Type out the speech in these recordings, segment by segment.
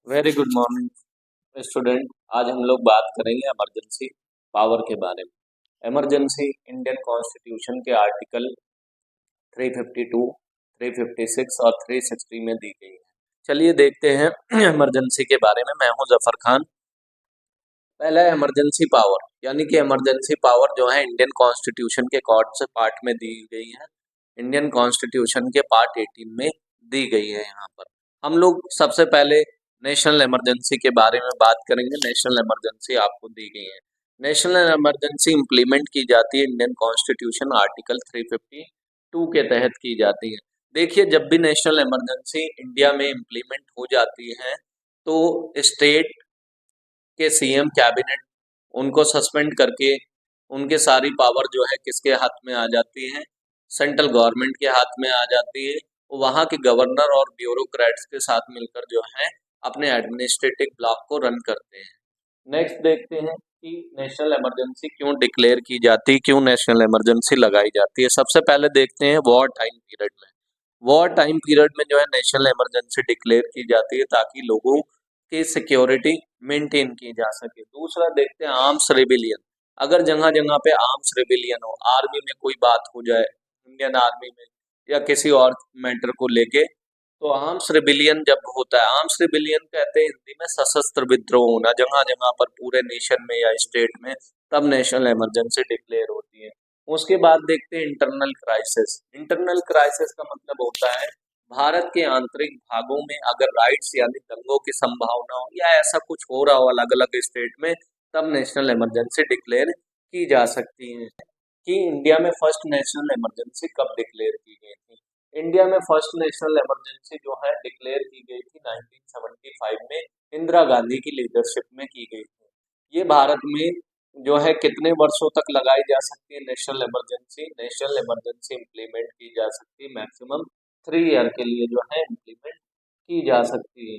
Very good morning student. आज हम लोग बात करेंगे इमरजेंसी पावर के बारे में। इमरजेंसी इंडियन कॉन्स्टिट्यूशन के आर्टिकल 352, 356 और 360 में दी गई है। चलिए देखते हैं इमरजेंसी के बारे में। मैं हूं जफर खान। पहला इमरजेंसी पावर, यानी कि इमरजेंसी पावर जो है इंडियन कॉन्स्टिट्यूशन के कौन से पार्ट में दी गई है? इंडियन कॉन्स्टिट्यूशन के पार्ट 18 में दी गई है। यहाँ पर हम लोग सबसे पहले नेशनल इमरजेंसी के बारे में बात करेंगे। नेशनल इमरजेंसी आपको दी गई है। नेशनल इमरजेंसी इम्प्लीमेंट की जाती है इंडियन कॉन्स्टिट्यूशन आर्टिकल 352 के तहत की जाती है। देखिए, जब भी नेशनल इमरजेंसी इंडिया में इम्प्लीमेंट हो जाती है तो स्टेट के सीएम कैबिनेट उनको सस्पेंड करके उनके सारी पावर जो है किसके हाथ में आ जाती है? सेंट्रल गवर्नमेंट के हाथ में आ जाती है। वहाँ के गवर्नर और ब्यूरोक्रेट्स के साथ मिलकर जो है अपने एडमिनिस्ट्रेटिव ब्लॉक को रन करते हैं। नेक्स्ट देखते हैं कि नेशनल इमरजेंसी क्यों डिक्लेयर की जाती है, क्यों नेशनल इमरजेंसी लगाई जाती है। सबसे पहले देखते हैं वॉर टाइम पीरियड में। वॉर टाइम पीरियड में जो है नेशनल इमरजेंसी डिक्लेयर की जाती है ताकि लोगों की सिक्योरिटी मेंटेन की जा सके। दूसरा देखते हैं आर्म्स रिबिलियन। अगर जगह जगह पे आर्म्स रिबिलियन हो, आर्मी में कोई बात हो जाए, इंडियन आर्मी में या किसी और मैटर को लेके, तो आर्म्स रिबिलियन जब होता है, आर्म्स रिबिलियन कहते हैं हिंदी में सशस्त्र विद्रोह होना जगह जगह पर पूरे नेशन में या स्टेट में, तब नेशनल इमरजेंसी डिक्लेयर होती है। उसके बाद देखते हैं इंटरनल क्राइसिस। इंटरनल क्राइसिस का मतलब होता है भारत के आंतरिक भागों में अगर राइट्स यानी दंगों की संभावना हो या ऐसा कुछ हो रहा हो अलग अलग स्टेट में, तब नेशनल इमरजेंसी डिक्लेयर की जा सकती है। कि इंडिया में फर्स्ट नेशनल इमरजेंसी कब डिक्लेयर की गई थी? इंडिया में फर्स्ट नेशनल इमरजेंसी जो है डिक्लेयर की गई थी 1975 में, इंदिरा गांधी की लीडरशिप में की गई थी। ये भारत में जो है कितने वर्षों तक लगाई जा सकती है national emergency? National emergency implement की जा सकती है मैक्सिमम 3 ईयर के लिए जो है इम्प्लीमेंट की जा सकती है।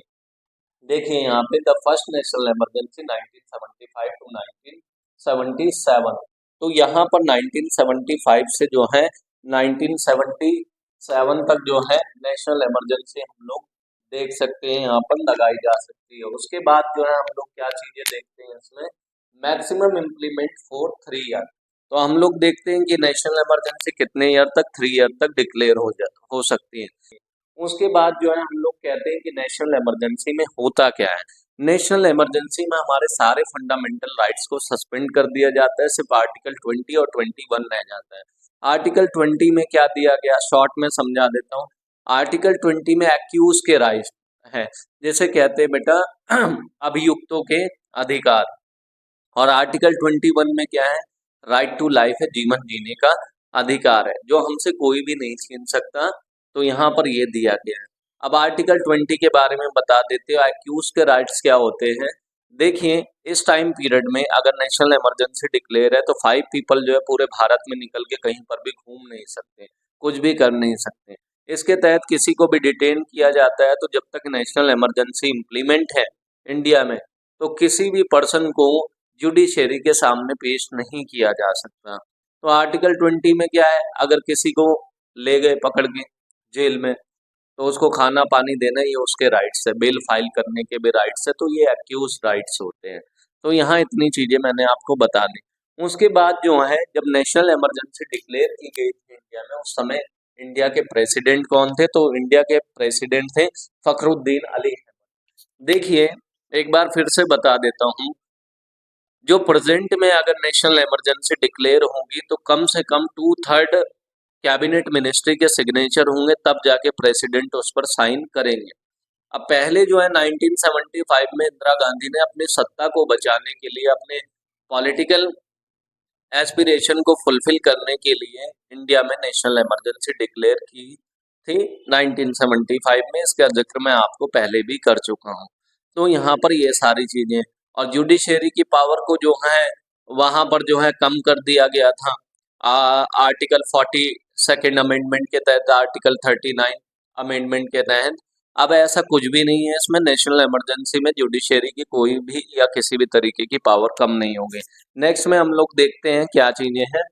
देखिए यहाँ पे the first national emergency 1975 to 1977। तो यहाँ पर 1975 से जो है 1977 तक जो है नेशनल इमरजेंसी हम लोग देख सकते हैं यहाँ पर लगाई जा सकती है। उसके बाद जो है हम लोग क्या चीजें देखते हैं इसमें? Maximum implement for 3 year. तो हम लोग देखते हैं कि नेशनल इमरजेंसी कितने ईयर तक? 3 ईयर तक डिक्लेयर हो सकती है। उसके बाद जो है हम लोग कहते हैं कि नेशनल इमरजेंसी में होता क्या है? नेशनल इमरजेंसी में हमारे सारे फंडामेंटल राइट्स को सस्पेंड कर दिया जाता है, सिर्फ आर्टिकल 20 और 21 रह जाता है। आर्टिकल 20 में क्या दिया गया, शॉर्ट में समझा देता हूँ। आर्टिकल 20 में एक्यूज के राइट्स है, जैसे कहते हैं बेटा अभियुक्तों के अधिकार। और आर्टिकल 21 में क्या है? राइट टू लाइफ है, जीवन जीने का अधिकार है, जो हमसे कोई भी नहीं छीन सकता। तो यहाँ पर ये दिया गया है। अब आर्टिकल 20 के बारे में बता देते हो, एक्यूज के राइट्स क्या होते हैं। देखिए, इस टाइम पीरियड में अगर नेशनल इमरजेंसी डिक्लेयर है तो 5 पीपल जो है पूरे भारत में निकल के कहीं पर भी घूम नहीं सकते, कुछ भी कर नहीं सकते। इसके तहत किसी को भी डिटेन किया जाता है तो जब तक नेशनल इमरजेंसी इम्प्लीमेंट है इंडिया में, तो किसी भी पर्सन को जुडिशरी के सामने पेश नहीं किया जा सकता। तो आर्टिकल 20 में क्या है? अगर किसी को ले गए पकड़ के जेल में, तो उसको खाना पानी देना ये उसके राइट्स है, बेल फाइल करने के भी राइट्स है, तो ये एक्यूज राइट्स होते हैं। तो यहाँ इतनी चीजें मैंने आपको बता दी। उसके बाद जो है जब नेशनल इमरजेंसी डिक्लेयर की गई थी इंडिया में, उस समय इंडिया के प्रेसिडेंट कौन थे? तो इंडिया के प्रेसिडेंट थे फखरुद्दीन अली अहमद। देखिए, एक बार फिर से बता देता हूँ, जो प्रेजेंट में अगर नेशनल इमरजेंसी डिक्लेयर होगी तो कम से कम 2/3 कैबिनेट मिनिस्ट्री के सिग्नेचर होंगे, तब जाके प्रेसिडेंट उस पर साइन करेंगे। अब पहले जो है 1975 में इंदिरा गांधी ने अपनी सत्ता को बचाने के लिए, अपने पॉलिटिकल एस्पिरेशन को फुलफिल करने के लिए इंडिया में नेशनल इमरजेंसी डिक्लेयर की थी 1975 में। इसका जिक्र मैं आपको पहले भी कर चुका हूँ। तो यहाँ पर ये सारी चीजें, और जुडिशरी की पावर को जो है वहां पर जो है कम कर दिया गया था आर्टिकल 42nd अमेंडमेंट के तहत, आर्टिकल 39 अमेंडमेंट के तहत। अब ऐसा कुछ भी नहीं है इसमें, नेशनल इमरजेंसी में जुडिशरी की कोई भी या किसी भी तरीके की पावर कम नहीं होगी। नेक्स्ट में हम लोग देखते हैं क्या चीजें हैं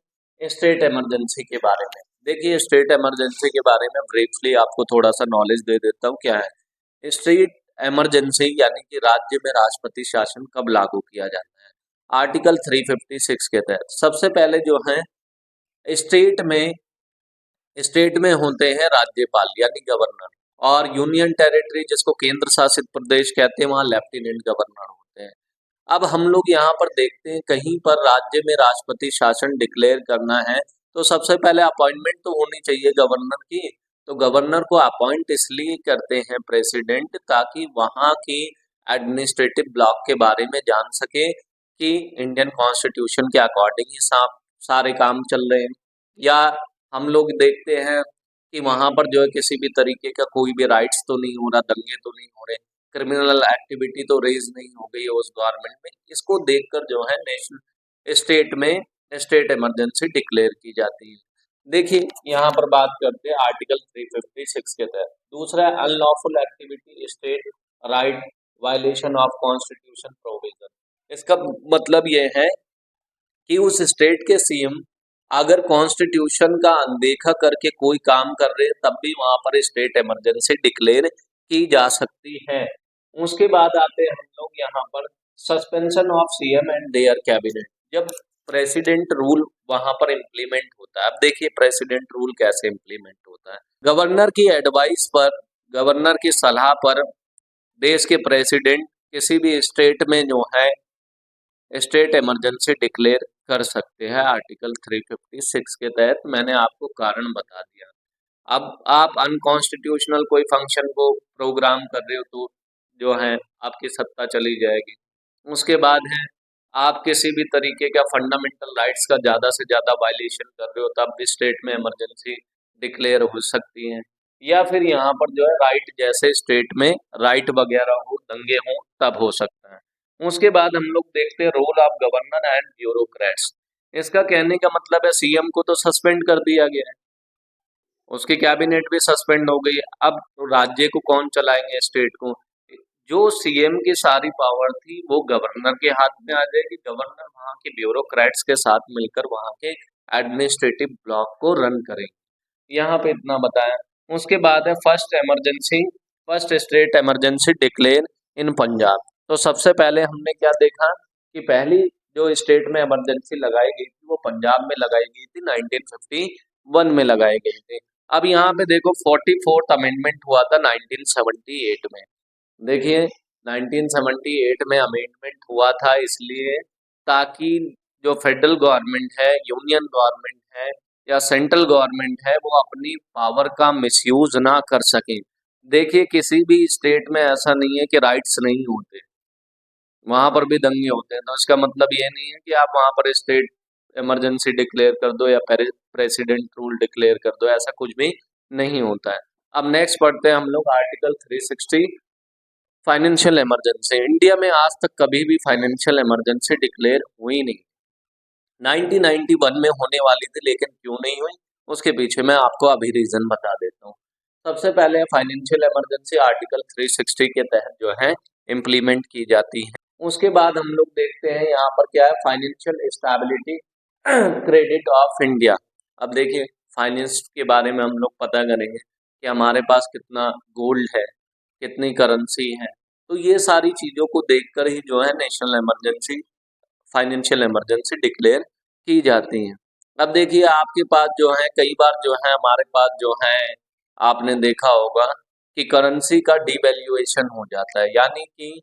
स्टेट इमरजेंसी के बारे में। देखिए, स्टेट इमरजेंसी के बारे में ब्रीफली आपको थोड़ा सा नॉलेज दे देता हूँ क्या है। स्टेट इमरजेंसी यानी कि राज्य में राष्ट्रपति शासन कब लागू किया जाता है? आर्टिकल 356 के तहत सबसे पहले जो है स्टेट में स्टेट में होते हैं राज्यपाल यानी गवर्नर, और यूनियन टेरिटरी जिसको केंद्र शासित प्रदेश कहते हैं वहाँ लेफ्टिनेंट गवर्नर होते हैं। अब हम लोग यहाँ पर देखते हैं कहीं पर राज्य में राष्ट्रपति शासन डिक्लेयर करना है तो सबसे पहले अपॉइंटमेंट तो होनी चाहिए गवर्नर की। तो गवर्नर को अपॉइंट इसलिए करते हैं प्रेसिडेंट ताकि वहाँ की एडमिनिस्ट्रेटिव ब्लॉक के बारे में जान सके कि इंडियन कॉन्स्टिट्यूशन के अकॉर्डिंग ही सारे काम चल रहे हैं, या हम लोग देखते हैं कि वहां पर जो है किसी भी तरीके का कोई भी राइट्स तो नहीं हो रहा, दंगे तो नहीं हो रहे, क्रिमिनल एक्टिविटी तो रेज नहीं हो गई है उस गवर्नमेंट में। इसको देखकर जो है नेशनल स्टेट में स्टेट इमरजेंसी डिक्लेयर की जाती है। देखिए यहाँ पर बात करते हैं आर्टिकल 356 के तहत। दूसरा unlawful activity state right violation of constitution provision. इसका मतलब यह है कि उस स्टेट के सीएम अगर कॉन्स्टिट्यूशन का अनदेखा करके कोई काम कर रहे हैं तब भी वहां पर स्टेट इमरजेंसी डिक्लेयर की जा सकती है। उसके बाद आते हैं हम लोग यहाँ पर suspension of CM and their cabinet. जब प्रेसिडेंट रूल वहां पर इम्प्लीमेंट होता है, अब देखिए प्रेसिडेंट रूल कैसे इम्प्लीमेंट होता है। गवर्नर की एडवाइस पर, गवर्नर की सलाह पर देश के प्रेसिडेंट किसी भी स्टेट में जो है स्टेट इमरजेंसी डिक्लेयर कर सकते हैं। आर्टिकल 356 के तहत मैंने आपको कारण बता दिया। अब आप अनकॉन्स्टिट्यूशनल कोई फंक्शन को प्रोग्राम कर रहे हो तो जो है आपकी सत्ता चली जाएगी। उसके बाद है आप किसी भी तरीके का फंडामेंटल राइट्स का ज़्यादा से ज़्यादा वायलेशन कर रहे हो तब भी स्टेट में इमरजेंसी डिक्लेयर हो सकती है। या फिर यहाँ पर जो है राइट जैसे स्टेट में राइट वगैरह हो, दंगे हों, तब हो सकता है। उसके बाद हम लोग देखते हैं role of governor and bureaucrats. इसका कहने का मतलब है सीएम को तो सस्पेंड कर दिया गया है, उसकी कैबिनेट भी सस्पेंड हो गई है। अब तो राज्य को कौन चलाएंगे, स्टेट को? जो सीएम की सारी पावर थी वो गवर्नर के हाथ में आ जाएगी। गवर्नर वहाँ के ब्यूरोक्रेट्स के साथ मिलकर वहाँ के एडमिनिस्ट्रेटिव ब्लॉक को रन करेंगे। यहाँ पे इतना बताया। उसके बाद है first state emergency declare in Punjab. तो सबसे पहले हमने क्या देखा कि पहली जो स्टेट में इमरजेंसी लगाई गई थी वो पंजाब में लगाई गई थी, 1951 में लगाई गई थी। अब यहाँ पे देखो 44th अमेंडमेंट हुआ था 1978 में। देखिए 1978 में अमेंडमेंट हुआ था इसलिए ताकि जो फेडरल गवर्नमेंट है, यूनियन गवर्नमेंट है या सेंट्रल गवर्नमेंट है वो अपनी पावर का मिसयूज ना कर सके। देखिए किसी भी स्टेट में ऐसा नहीं है कि राइट्स नहीं होते, वहां पर भी दंगे होते हैं। तो इसका मतलब ये नहीं है कि आप वहां पर स्टेट इमरजेंसी डिक्लेयर कर दो या प्रेसिडेंट रूल डिक्लेयर कर दो, ऐसा कुछ भी नहीं होता है। अब नेक्स्ट पढ़ते हैं हम लोग आर्टिकल 360 फाइनेंशियल इमरजेंसी। इंडिया में आज तक कभी भी फाइनेंशियल इमरजेंसी डिक्लेयर हुई नहीं। 1991 में होने वाली थी लेकिन क्यों नहीं हुई उसके पीछे मैं आपको अभी रीजन बता देता हूँ। सबसे पहले फाइनेंशियल इमरजेंसी आर्टिकल 360 के तहत जो है इम्प्लीमेंट की जाती है। उसके बाद हम लोग देखते हैं यहाँ पर क्या है, financial stability credit of India. अब देखिए फाइनेंस के बारे में हम लोग पता करेंगे कि हमारे पास कितना गोल्ड है, कितनी करेंसी है, तो ये सारी चीज़ों को देखकर ही जो है national emergency financial emergency declare की जाती है। अब देखिए आपके पास जो है कई बार जो है हमारे पास जो है आपने देखा होगा कि करेंसी का डिवैल्यूएशन हो जाता है, यानी कि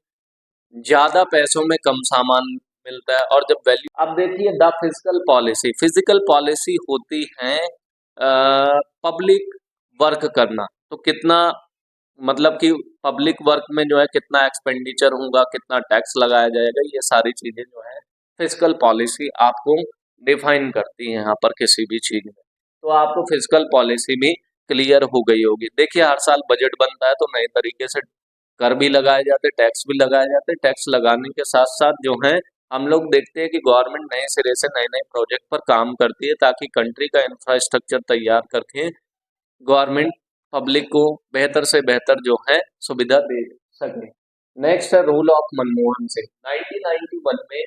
ज़्यादा पैसों में कम सामान मिलता है और जब वैल्यू। अब देखिए द फिजिकल पॉलिसी होती है पब्लिक वर्क करना, तो कितना मतलब कि पब्लिक वर्क में जो है कितना एक्सपेंडिचर होगा, कितना टैक्स लगाया जाएगा, ये सारी चीजें जो है फिजिकल पॉलिसी आपको डिफाइन करती है यहाँ पर किसी भी चीज में। तो आपको फिजिकल पॉलिसी भी क्लियर हो गई होगी। देखिए हर साल बजट बनता है तो नए तरीके से कर भी लगाए जाते, टैक्स भी लगाए जाते। टैक्स लगाने के साथ साथ जो है हम लोग देखते हैं कि गवर्नमेंट नए सिरे से नए नए प्रोजेक्ट पर काम करती है ताकि कंट्री का इंफ्रास्ट्रक्चर तैयार करके गवर्नमेंट पब्लिक को बेहतर से बेहतर जो है सुविधा दे सके। नेक्स्ट है रूल ऑफ मनमोहन सिंह। 1991 में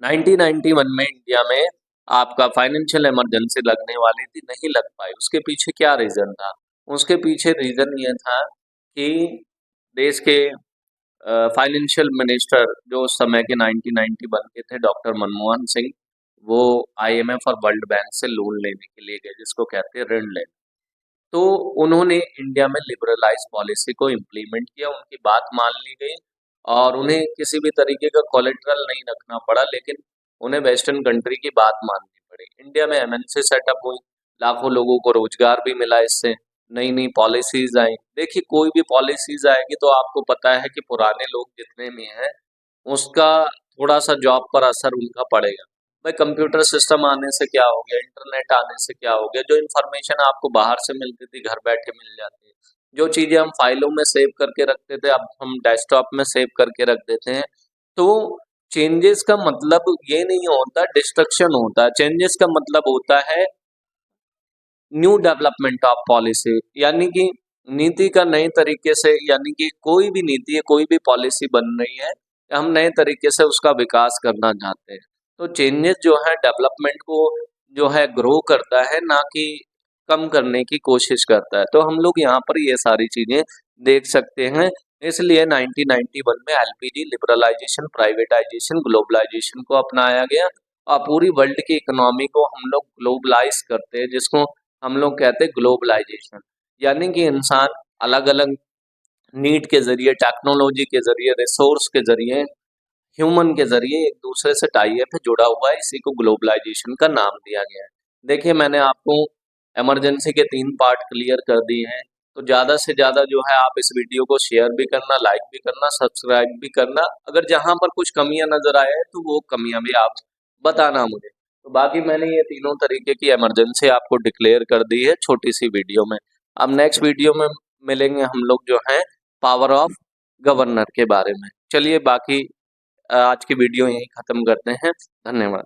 1991 में इंडिया में आपका फाइनेंशियल इमरजेंसी लगने वाली थी, नहीं लग पाई। उसके पीछे क्या रीजन था? उसके पीछे रीजन ये था कि देश के फाइनेंशियल मिनिस्टर जो उस समय के 1991 के थे, डॉक्टर मनमोहन सिंह, वो आईएमएफ और वर्ल्ड बैंक से लोन लेने के लिए गए, जिसको कहते हैं ऋण लेना। तो उन्होंने इंडिया में लिबरलाइज पॉलिसी को इम्प्लीमेंट किया, उनकी बात मान ली गई और उन्हें किसी भी तरीके का कोलेटरल नहीं रखना पड़ा, लेकिन उन्हें वेस्टर्न कंट्री की बात माननी पड़ी। इंडिया में एमएनसी सेटअप हुई, लाखों लोगों को रोजगार भी मिला इससे, नई नई पॉलिसीज आई। देखिए, कोई भी पॉलिसीज आएगी तो आपको पता है कि पुराने लोग जितने भी हैं उसका थोड़ा सा जॉब पर असर उनका पड़ेगा। भाई, कंप्यूटर सिस्टम आने से क्या हो गया, इंटरनेट आने से क्या हो गया, जो इन्फॉर्मेशन आपको बाहर से मिलती थी घर बैठे मिल जाती है। जो चीजें हम फाइलों में सेव करके रखते थे अब हम डेस्कटॉप में सेव करके रख देते हैं। तो चेंजेस का मतलब ये नहीं होता डिस्ट्रक्शन होता है, चेंजेस का मतलब होता है न्यू डेवलपमेंट ऑफ पॉलिसी, यानी कि नीति का नए तरीके से, यानी कि कोई भी नीति है, कोई भी पॉलिसी बन रही है, हम नए तरीके से उसका विकास करना चाहते हैं। तो चेंजेस जो है डेवलपमेंट को जो है ग्रो करता है, ना कि कम करने की कोशिश करता है। तो हम लोग यहाँ पर ये सारी चीजें देख सकते हैं। इसलिए 1991 में एलपीजी लिबरलाइजेशन, प्राइवेटाइजेशन, ग्लोबलाइजेशन को अपनाया गया और पूरी वर्ल्ड की इकोनॉमी को हम लोग ग्लोबलाइज करते हैं, जिसको हम लोग कहते हैं ग्लोबलाइजेशन। यानी कि इंसान अलग अलग नीड के जरिए, टेक्नोलॉजी के जरिए, रिसोर्स के जरिए, ह्यूमन के जरिए एक दूसरे से टाई अप जुड़ा हुआ है, इसी को ग्लोबलाइजेशन का नाम दिया गया है। देखिए, मैंने आपको इमरजेंसी के 3 पार्ट क्लियर कर दिए हैं। तो ज़्यादा से ज़्यादा जो है आप इस वीडियो को शेयर भी करना, लाइक भी करना, सब्सक्राइब भी करना। अगर जहां पर कुछ कमियां नजर आए तो वो कमियां भी आप बताना मुझे। तो बाकी मैंने ये तीनों तरीके की इमरजेंसी आपको डिक्लेयर कर दी है छोटी सी वीडियो में। अब नेक्स्ट वीडियो में मिलेंगे हम लोग जो है पावर ऑफ गवर्नर के बारे में। चलिए, बाकी आज की वीडियो यहीं खत्म करते हैं। धन्यवाद।